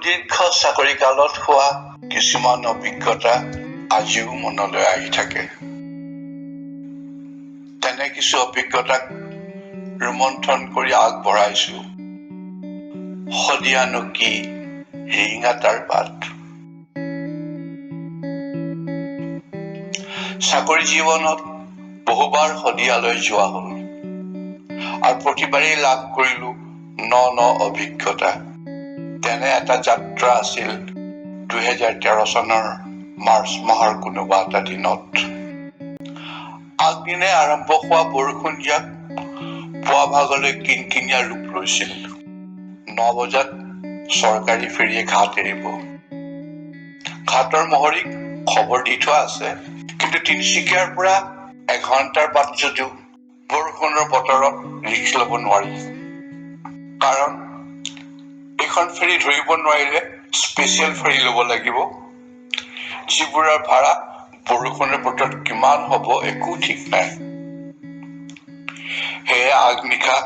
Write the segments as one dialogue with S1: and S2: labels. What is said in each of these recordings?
S1: সুদীৰ্ঘ চাকৰি কালত হোৱা কিছুমান অভিজ্ঞতা আজিও মনলৈ আহি থাকে। তেনে কিছু অভিজ্ঞতাক ৰোমন্থন কৰি আগবঢ়াইছো শদিয়ানো কি ৰিঙাতাৰ বাট। চাকৰি জীৱনত বহুবাৰ শদিয়ালৈ যোৱা হ'ল আৰু প্ৰতিবাৰেই লাভ কৰিলো ন অভিজ্ঞতা। তেনে এটা যাত্ৰা আছিল 2013 চনৰ মাৰ্চ মাহৰ কোনোবা এটা দিনত। আগদিনে আৰম্ভ হোৱা বৰষুণজাক পুৱা ভাগলৈ কিনকিনীয়া ৰূপ লৈছিল। 9 বজাত চৰকাৰী ফেৰীয়ে ঘাট এৰিব। ঘাটৰ মহৰীক খবৰ দি থোৱা আছে, কিন্তু তিনিচুকীয়াৰ পৰা এঘণ্টাৰ বাট যদিও বৰষুণৰ বতৰত ৰিক্স ল'ব নোৱাৰি। কাৰণ এইখন ফেৰী ধৰিব নোৱাৰিলে স্পেচিয়েল ফেৰী ল'ব লাগিব, যিবোৰৰ ভাড়া বৰষুণৰ বতৰত কিমান হ'ব একো ঠিক নাই। সেয়ে আগনিশা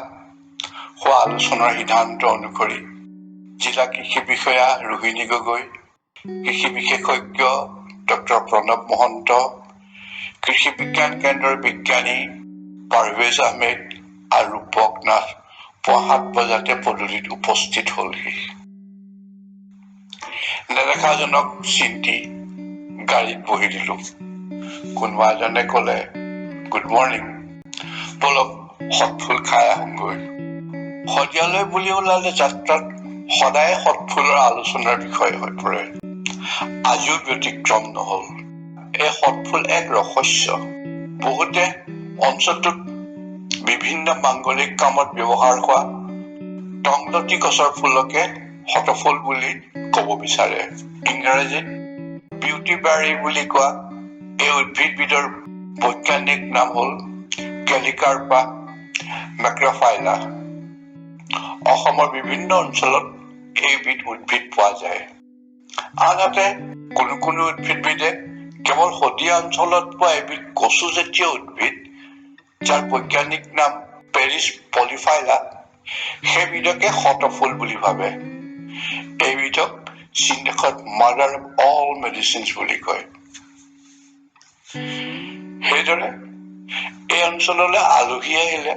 S1: হোৱা আলোচনাৰ সিদ্ধান্ত অনুসৰি জিলা কৃষি বিষয়া ৰোহিণী গগৈ, কৃষি বিশেষজ্ঞ ডক্টৰ প্ৰণৱ মহন্ত, কৃষি বিজ্ঞান কেন্দ্ৰৰ বিজ্ঞানী পাৰভেজ আহমেদ আৰু ৰূপক নাথ পুৱা 7 বজাতে পদূলিত উপস্থিত হ'লহি। নেদেখাজনক চিন্তি গাড়ীত বহি দিলো। কোনোবা এজনে ক'লে, গুড মৰ্ণিং, বলক সৎফুল খাই আহোঁগৈ। শদিয়ালৈ বুলি ওলালে যাত্ৰাত সদায় সৎফুলৰ আলোচনাৰ বিষয় হৈ পৰে। আজিও ব্যতিক্ৰম নহ'ল। এই সৎফুল এক ৰহস্য। বহুতে অঞ্চলটোত বিভিন্ন মাংগলিক কামত ব্যৱহাৰ হোৱা টংলতি গছৰ ফুলকে শতফুল বুলি ক'ব বিচাৰে। ইংৰাজীত বিউটি বেৰী বুলি কোৱা এই উদ্ভিদবিধৰ বৈজ্ঞানিক নাম হ'ল কেলিকাৰ্পা মেক্ৰ'ফাইলা। অসমৰ বিভিন্ন অঞ্চলত এইবিধ উদ্ভিদ পোৱা যায়। আনহাতে কোনো উদ্ভিদবিধে কেৱল শদিয়া অঞ্চলত পোৱা এবিধ কচুজাতীয় উদ্ভিদ, যাৰ বৈজ্ঞানিক নাম পেৰিছ পলিফাইলা, সেইবিধকে শতফুল বুলি ভাবে। এইবিধক চীন দেশত মাদাৰ অফ অল মেডিচিনছ বুলি কয়। সেইদৰে এই অঞ্চললৈ আলহী আহিলে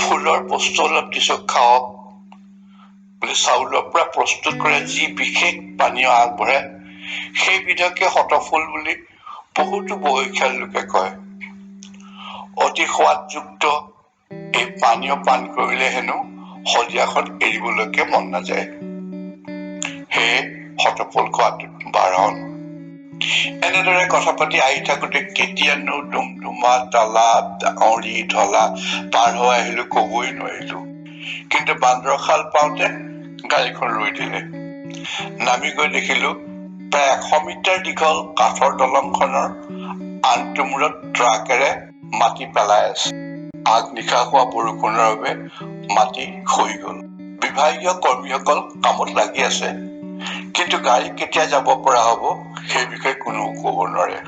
S1: ফুলৰ বস্তু অলপ দিছো খাওক বুলি চাউলৰ পৰা প্ৰস্তুত কৰে যি বিশেষ পানীয় আগবঢ়ায়, সেইবিধকে শতফুল বুলি বহুতো বয়সীয়াল লোকে কয়। অতি সোৱাদযুক্ত এই পানীয় পান কৰিলে হেনো শদিয়াখন এৰিবলৈকে মন নাযায়। সেয়ে শতফুল খোৱাটো বাৰণ। এনেদৰে কথা পাতি আহি থাকোতে কেতিয়ানো ডুমডুমা, তালা, ডাঙৰি, ঢলা পাৰ হৈ আহিলো কবই নোৱাৰিলো। কিন্তু বান্দৰশাল পাওঁতে গাড়ীখন ৰৈ দিলে। নামি গৈ দেখিলো প্ৰায় 100 মিটাৰ দীঘল কাঠৰ দলংখনৰ আনটো মূৰত ট্ৰাকেৰে মাটি পেলাই আছে। আগনিশা হোৱা বৰষুণৰ বাবে মাটি খহি গ'ল। বিভাগীয় কৰ্মীসকল কামত লাগি আছে, কিন্তু গাড়ী কেতিয়া যাব পৰা হ'ব সেই বিষয়ে কোনো ক'ব নোৱাৰে।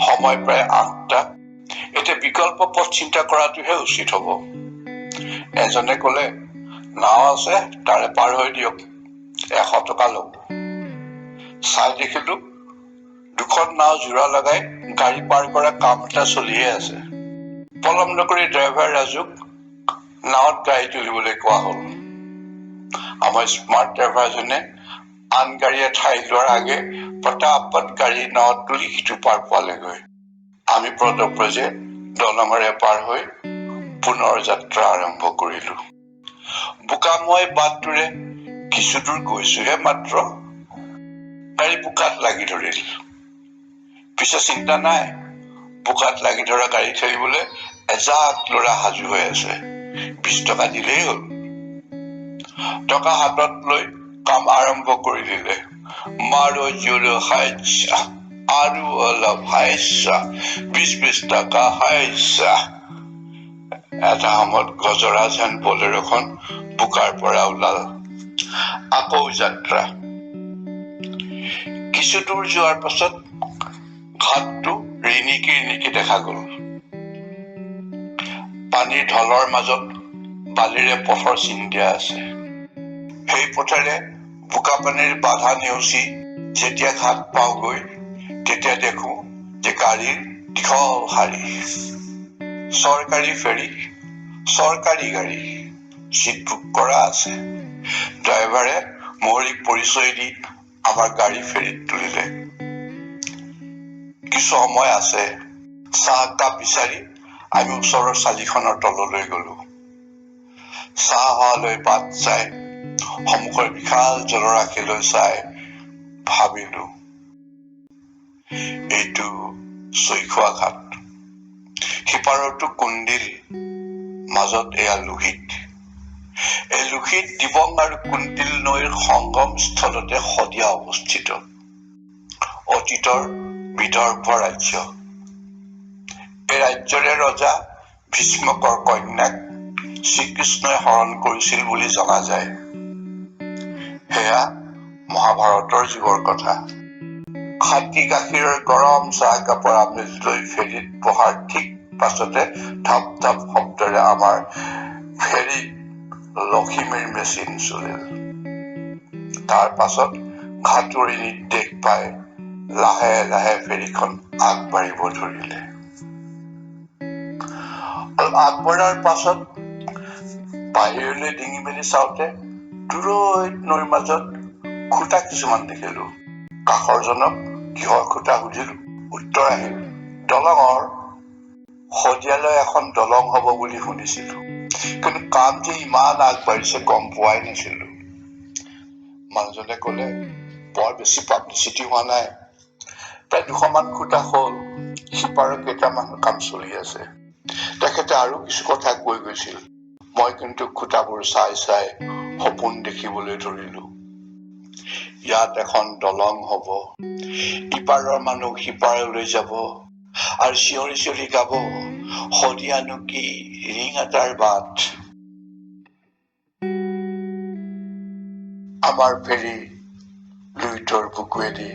S1: সময় প্ৰায় 8টা। এতিয়া বিকল্প পথ চিন্তা কৰাটোহে উচিত হ'ব। এজনে ক'লে, নাও আছে, তাৰে পাৰ হৈ দিয়ক, 100 টকা ল'ব। চাই দেখিলো দুখন নাও জোৰা লগাই গাড়ী পাৰ কৰা কাম এটা চলিয়ে আছে। পলম নকৰি ড্ৰাইভাৰ ৰাজুক নাৱত গাড়ী তুলিবলৈ কোৱা হ'ল। আমাৰ স্মাৰ্ট ড্ৰাইভাৰজনে আন গাড়ীয়ে ঠাই লোৱাৰ আগে পটাপট গাড়ী নাৱত তুলি সিটো পাৰ পোৱালেগৈ। আমি পদব্ৰজে দলঙেৰে পাৰ হৈ পুনৰ যাত্ৰা আৰম্ভ কৰিলো। বোকাময় বাটটোৰে কিছু দূৰ গৈছোহে মাত্ৰ গাড়ী বোকাত লাগি ধৰিল। পিছে চিন্তা নাই, বোকাত লাগি ধৰা গাড়ী ঠেলিবলৈ এজাক ল'ৰা সাজু হৈ আছে। 20 টকা দিলেই হ'ল। টকা হাতত লৈ কাম আৰম্ভ কৰি দিলে। মাৰো জোৰো হাইছা আৰু অলপ হাইছা, 20 টকা হাইছা। এটা সময়ত গজৰা যেন বলেৰোখন বোকাৰ পৰা ওলাল। আকৌ যাত্ৰা। কিছু দূৰ যোৱাৰ পাছত ঘাটটো ৰিণিকি দেখা গ'ল। পানীৰ ঢলৰ মাজত বালিৰে পথৰ চিন দিয়া আছে। সেই পথেৰে বোকাপানীৰ বাধা নেওচি যেতিয়া ঘাট পাওঁগৈ তেতিয়া দেখো যে গাড়ীৰ দীঘল শাৰী। চৰকাৰী ফেৰী, চৰকাৰী গাড়ী, চিট বুক কৰা আছে। ড্ৰাইভাৰে মৌলিক পৰিচয় দি আমাৰ গাড়ী ফেৰীত তুলিলে। কিছু সময় আছে, চাহ একাপ বিচাৰি আমি ওচৰৰ চালিখনৰ তললৈ গলো। চাহ হোৱালৈ বাট চাই সন্মুখৰ বিশাল জলৰাশিলৈ চাই ভাবিলো, এইটো চৈখোৱা ঘাট। সিপাৰতো কুন্দিল, মাজত এয়া লোহিত। এই লোহিত দিবং আৰু কুন্দিল নৈৰ সংগম স্থলতে শদিয়া অৱস্থিত। অতীতৰ বিদৰ্ভ ৰাজ্য। এই ৰাজ্যৰে ৰজা ভীষ্মকৰ কন্যাক শ্ৰীকৃষ্ণই হৰণ কৰিছিল বুলি জনা যায়। সেয়া মহাভাৰতৰ যুগৰ কথা। খাটি গাখীৰৰ গৰম চাহ কাপৰ আমেজ লৈ ফেৰীত বহাৰ ঠিক পাছতে ধাপ ধাপ শব্দৰে আমাৰ ফেৰীত লখিমীৰ মেচিন চলিল। তাৰ পাছত ঘাটুৰি নিৰ্দেশ পাই লাহে লাহে ফেৰীখন আগবাঢ়িব ধৰিলে। আগবঢ়াৰ পাছত বাহিৰলৈ ডিঙি মেলি চাওঁতে দূৰৈত নৈৰ মাজত খুটা কিছুমান দেখিলো। কাষৰজনক কিহৰ খুটা সুধিলো, উত্তৰ আহিল দলঙৰ। শদিয়ালৈ এখন দলং হব বুলি শুনিছিলো, কিন্তু কাম যে ইমান আগবাঢ়িছে গম পোৱাই নাছিলো। মানুহজনে কলে বৰ বেছি পাব্লিচিটি হোৱা নাই, প্ৰায় 200 মান খুটা হল, সিপাৰৰ কেইটামান কাম চলি আছে। তেখেতে আৰু কিছু কথা কৈ গৈছিল। মই কিন্তু খুটাবোৰ চাই চাই সপোন দেখিবলৈ ধৰিলো। ইয়াত এখন দলং হব, ইপাৰৰ মানুহ সিপাৰলৈ যাব আৰু চিঞৰি চিঞৰি গাব, শদিয়ানো কি ৰিং এটাৰ বাট। আমাৰ ফেৰী লুইতৰ বুকুৱেদি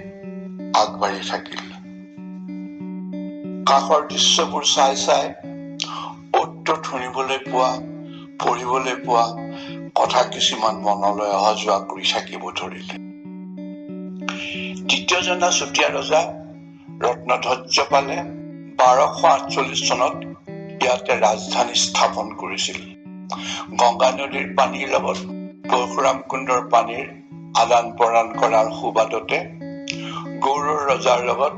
S1: আগবাঢ়ি থাকিল। কাষৰ দৃশ্যবোৰ চাই চাই অত শুনিবলৈ পোৱা, পঢ়িবলৈ পোৱা কথা কিছুমান মনলৈ অহা যোৱা কৰি থাকিব ধৰিলে। দ্বিতীয়জনা চুতীয়া ৰজা ৰত্নধ্বজপালে 1248 চনত ইয়াতে ৰাজধানী স্থাপন কৰিছিল। গংগা নদীৰ পানীৰ লগত পৰশুৰাম কুণ্ডৰ পানীৰ আদান প্ৰদান কৰাৰ সুবাদতে গৌড়ৰ ৰজাৰ লগত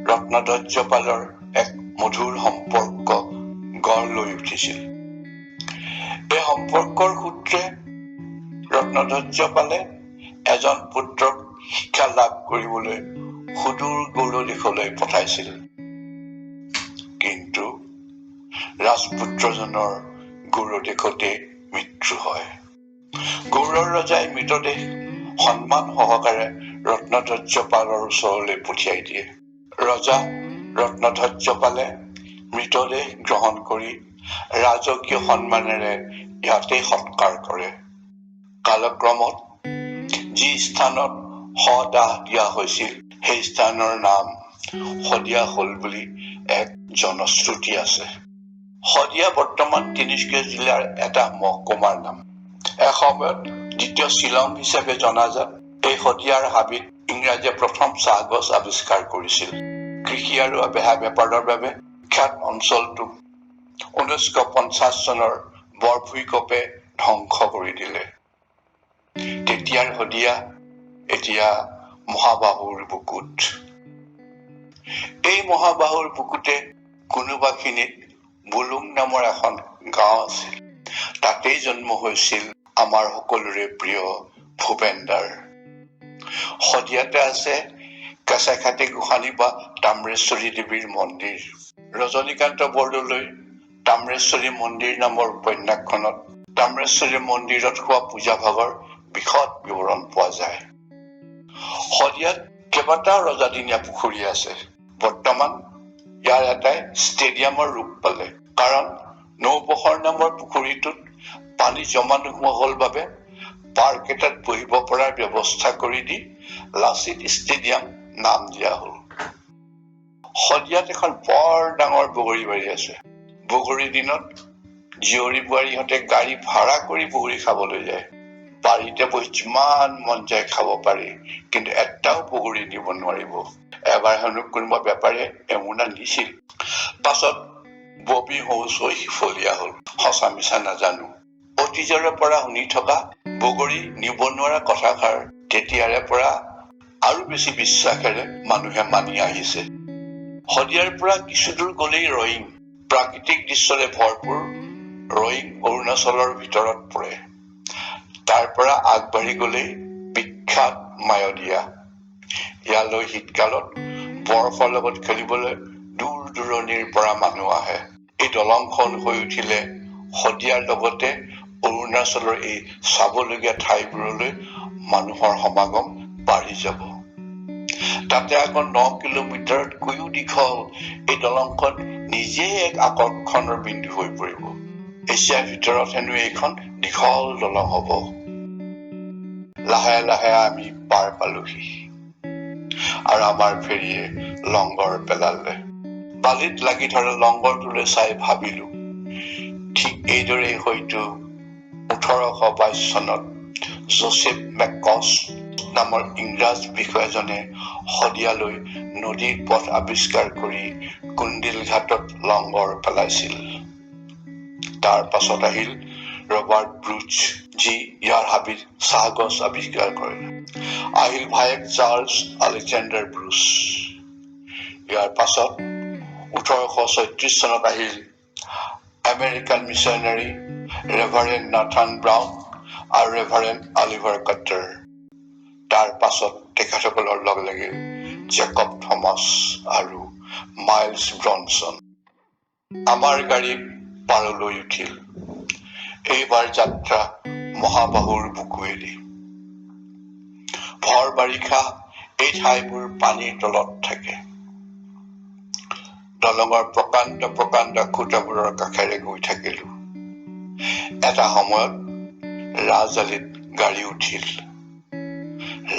S1: ৰত্নধ্বজপালৰ এক মধুৰ সম্পৰ্ক গঢ় লৈ উঠিছিল। এই সম্পৰ্কৰ সূত্ৰে ৰত্নধ্বজপালে এজন পুত্ৰক শিক্ষা লাভ কৰিবলৈ সুদূৰ গৌড় দেশলৈ পঠাইছিল। কিন্তু ৰাজপুত্ৰজনৰ গৌড় দেশতে মৃত্যু হয়। গৌড়ৰ ৰজাই মৃতদেহ সন্মান সহকাৰে ৰত্নধ্বজপালৰ ওচৰলৈ পঠিয়াই দিয়ে। ৰজা ৰত্নধ্বজপালে মৃতদেহ গ্ৰহণ কৰি ৰাজকীয় সন্মানেৰে ইয়াতে সৎকাৰ কৰে। কালক্ৰমত যি স্থানত শদাহ দিয়া হৈছিল সেই স্থানৰ নাম শদিয়া হল বুলি এক জনশ্ৰুতি আছে। শদিয়া বৰ্তমান তিনিচুকীয়া জিলাৰ এটা মহকুমাৰ নাম। এসময়ত দ্বিতীয় শ্বিলং হিচাপে জনাজাত এই শদিয়াৰ হাবিত ইংৰাজীয়ে প্ৰথম চাহগছ আৱিষ্কাৰ কৰিছিল। কৃষি আৰু বেহা বেপাৰৰ বাবে বিখ্যাত অঞ্চলটোক 1950 চনৰ বৰভূঁইকঁপে ধ্বংস কৰি দিলে। তেতিয়াৰ শদিয়া এতিয়া মহাবাহুৰ বুকুত। এই মহাবাহুৰ বুকুতে কোনোবাখিনিত বুলুং নামৰ এখন গাঁও আছিল। তাতেই জন্ম হৈছিল আমাৰ সকলোৰে প্ৰিয় ভূপেনদাৰ। শদিয়াতে আছে কেঁচাইখাতি গোসানী বা তাম্ৰেশ্বৰী দেৱীৰ মন্দিৰ। ৰজনীকান্ত বৰদলৈৰ তাম্ৰেশ্বৰী মন্দিৰ নামৰ উপন্যাসখনত তাম্ৰেশ্বৰী মন্দিৰত হোৱা পূজা ভাগৰ বিশদ বিৱৰণ পোৱা যায়। শদিয়াত কেইবাটাও ৰজাদিনীয়া পুখুৰী আছে। বৰ্তমান ইয়াৰ এটাই ষ্টেডিয়ামৰ ৰূপ পালে, কাৰণ নৌপহৰ নামৰ পুখুৰীটোত পানী জমা নোহোৱা হল বাবে পাৰ্ক এটাত বহিব পৰাৰ ব্যৱস্থা কৰি দি লাচিত ষ্টেডিয়াম নাম দিয়া হল। শদিয়াত এখন বৰ ডাঙৰ বগৰী বাৰী আছে। বগৰীৰ দিনত জীয়ৰী বোৱাৰীহঁতে গাড়ী ভাড়া কৰি বগৰী খাবলৈ যায়। বাৰীতে বহি যিমান মন যায় খাব পাৰি, কিন্তু এটাও বগৰী নিব নোৱাৰিব। এবাৰ হেনো কোনোবা বেপাৰীয়ে এমোনা নিছিল, পাছত ববি হৌচৈ সিফলীয়া হল। সঁচা মিছা নাজানো। অতীজৰে পৰা শুনি থকা বগৰী নিব নোৱাৰা কথাষাৰ তেতিয়াৰে পৰা আৰু বেছি বিশ্বাসেৰে মানুহে মানি আহিছে। শদিয়াৰ পৰা কিছু দূৰ গলেই ৰয়িং, প্ৰাকৃতিক দৃশ্যৰে ভৰপূৰ ৰয়িং অৰুণাচলৰ ভিতৰত পৰে। তাৰ পৰা আগবাঢ়ি গলেই বিখ্যাত মায়দিয়া। ইয়ালৈ শীতকালত বৰফৰ লগত খেলিবলৈ দূৰ দূৰণিৰ পৰা মানুহ আহে। এই দলংখন হৈ উঠিলে শদিয়াৰ লগতে অৰুণাচলৰ এই চাবলগীয়া ঠাইবোৰলৈ মানুহৰ সমাগম বাঢ়ি যাব। তাতে আকৌ 9 কিলোমিটাৰতকৈও দীঘল এই দলংখন নিজেই এক আকৰ্ষণৰ বিন্দু হৈ পৰিব। এছিয়াৰ ভিতৰত হেনো এইখন দীঘল দলং হব। লাহে লাহে আমি পাৰ পালোহি আৰু আমাৰ ফেৰীয়ে লংগৰ পেলালে। বালিত লাগি ধৰা লংগৰটোলৈ চাই ভাবিলো, ঠিক এইদৰেই হয়তো 1822 চনত জোচেফ মেককছ নামৰ ইংৰাজ বিষয়াজনে শদিয়ালৈ নদীৰ পথ আৱিষ্কাৰ কৰি কুন্দিল ঘাটত লংগৰ পেলাইছিল। তাৰ পাছত আহিল ৰবাৰ্ট ব্ৰুচ, যি ইয়াৰ হাবিত চাহগছ আৱিষ্কাৰ কৰিলে। আহিল ভায়েক চাৰ্লছ আলেকজেণ্ডাৰ ব্ৰুচ। ইয়াৰ পাছত 1836 চনত আহিল American missionary reverend Nathan brown আৰু ৰেভাৰেণ্ড অলিভাৰ কাটাৰ। তাৰ পাছত তেখেতসকলৰ লগ লাগিল জেকব থমাছ আৰু মাইলছ ব্ৰনছন। আমাৰ গাড়ী পাৰলৈ উঠিল। এইবাৰ যাত্ৰা মহাবাহুৰ বুকুৱেদি। ভৰ বাৰিষা এই ঠাইবোৰ পানীৰ তলত থাকে। দলঙৰ প্ৰকাণ্ড প্ৰকাণ্ড খুঁটাবোৰৰ কাষেৰে গৈ থাকিলো। এটা সময়ত ৰাজআলিত গাড়ী উঠিল।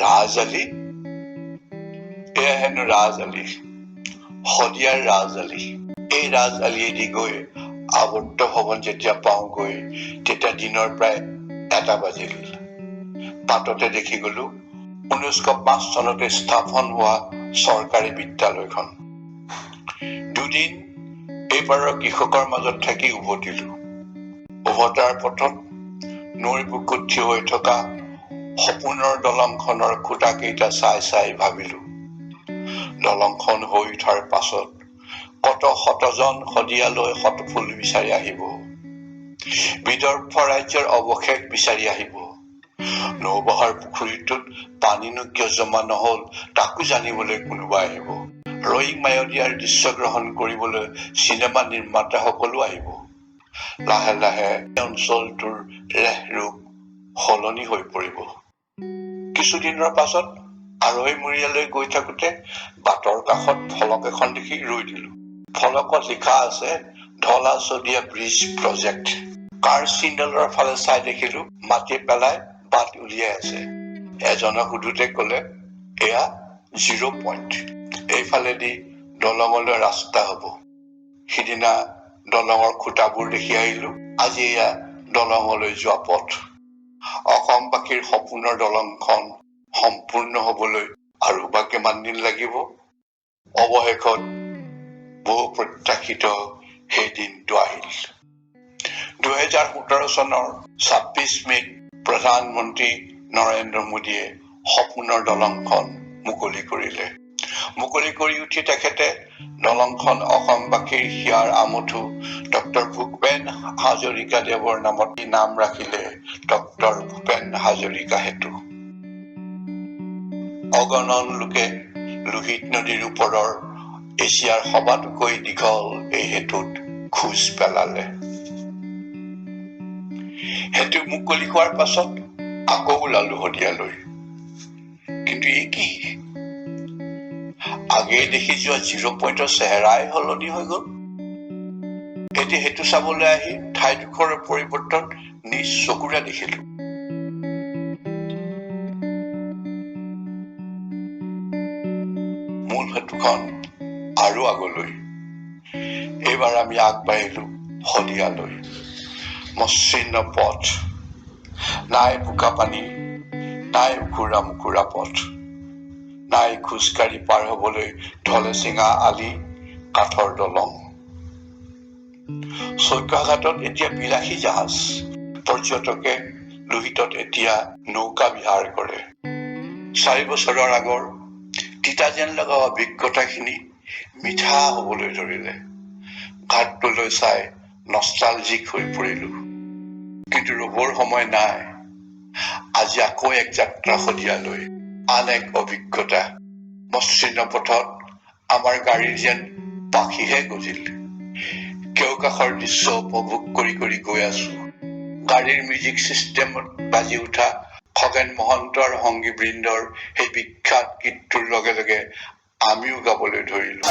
S1: ৰাজআলি? এয়া হেনো ৰাজআলি, শদিয়াৰ ৰাজআলি। এই ৰাজআলিয়েদি গৈ আৱদ্ধ ভৱন যেতিয়া পাওঁগৈ, তেতিয়া দিনৰ প্ৰায় 1 বাজিল। বাটতে দেখি গলো 1905 চনতে স্থাপন হোৱা চৰকাৰী বিদ্যালয়খন। দুদিন এইবাৰৰ কৃষকৰ মাজত থাকি উভতিলো। উভতাৰ পথত নৈৰ বুকুত থিয় হৈ থকা সপোনৰ দলংখনৰ খুঁটাকেইটা চাই চাই ভাবিলো, দলংখন হৈ উঠাৰ পাছত কত শতজন শদিয়ালৈ শতফুল বিচাৰি আহিব। বিদৰ্ভ ৰাজ্যৰ অৱশেষ বিচাৰি আহিব। নৌবাহাৰ পুখুৰীটোত পানীনো কিয় জমা নহল তাকো জানিবলৈ কোনোবা আহিব। ৰয়িং মায়দিয়াৰ দৃশ্য গ্ৰহণ কৰিবলৈ চিনেমা নিৰ্মাতাসকলো আহিব। লাহে লাহে অঞ্চলটোৰ ৰেহ ৰূপ সলনি হৈ পৰিব। কিছুদিনৰ পাছত আৰৈমুৰীয়ালৈ গৈ থাকোতে বাটৰ কাষত ফলক এখন দেখি ৰৈ দিলো। ফলকত লিখা আছে ধলা শদিয়া ব্ৰিজ প্ৰজেক্ট। কাৰ চিণ্ডলৰ ফালে চাই দেখিলো মাটি পেলাই বাট উলিয়াই আছে। এজনক সুধোতে কলে এয়া 0 পইণ্ট, এইফালেদি দলঙলৈ ৰাস্তা হব। সিদিনা দলঙৰ খুঁটাবোৰ দেখি আহিলো, আজি এয়া দলঙলৈ যোৱা পথ। অসমবাসীৰ সপোনৰ দলংখন সম্পূৰ্ণ হবলৈ আৰু বা কিমান দিন লাগিব? অৱশেষত বহু প্ৰত্যাশিত সেই দিনটো আহিল। 2017 চনৰ 26 মে'ত প্ৰধানমন্ত্ৰী নৰেন্দ্ৰ মোদীয়ে সপোনৰ দলংখন মুকলি কৰিলে। মুকলি কৰি উঠি তেখেতে দলংখন অসমবাসীৰ হিয়াৰ আমঠু ডক্টৰ ভূপেন হাজৰিকা দেৱৰ নামত নাম ৰাখিলে ডক্টৰ ভূপেন হাজৰিকা সেতু। অগণন লোকে লোহিত নদীৰ ওপৰৰ এছিয়াৰ সবাতোকৈ দীঘল এই সেতুত খোজ পেলালে। সেতু মুকলি হোৱাৰ পাছত আকৌ ওলালো শদিয়ালৈ। কিন্তু এই কি? আগেয়ে দেখি যোৱা 0 পইণ্টৰ চেহেৰাই সলনি হৈ গল। এতিয়া সেতু চাবলৈ আহি ঠাইডোখৰৰ পৰিৱৰ্তন নিজ চকুৰে দেখিলো। মূল সেতুখন আৰু আগলৈ। এইবাৰ আমি আগবাঢ়িলো শদিয়ালৈ। মসৃণ পথ, নাই বোকা পানী, নাই উখুৰা মুখুৰা পথ, নাই খোজকাঢ়ি পাৰ হবলৈ ঢলে চিঙা আলি, কাঠৰ দলং। চৈকাঘাটত এতিয়া বিলাসী জাহাজ, পৰ্যটকে লোহিতত এতিয়া নৌকা বিহাৰ কৰে। 4 বছৰৰ আগৰ তিতা যেন লগা অভিজ্ঞতাখিনি মিঠা হবলৈ ধৰিলে। ঘাটটোলৈ চাই নষ্টালজিক হৈ পৰিলো। কিন্তু ৰবৰ সময় নাই। আজি আকৌ এক যাত্ৰা শদিয়ালৈ, আন এক অভিজ্ঞতা। মসৃণ পথত আমাৰ গাড়ীৰ যেন পাখিহে গজিল। কেওকাষৰ দৃশ্য উপভোগ কৰি কৰি গৈ আছো। গাড়ীৰ মিউজিক চিষ্টেমত বাজি উঠা খগেন মহন্ত আৰু সংগী বৃন্দৰ সেই বিখ্যাত গীতটোৰ লগে লগে আমিও গাবলৈ ধৰিলো।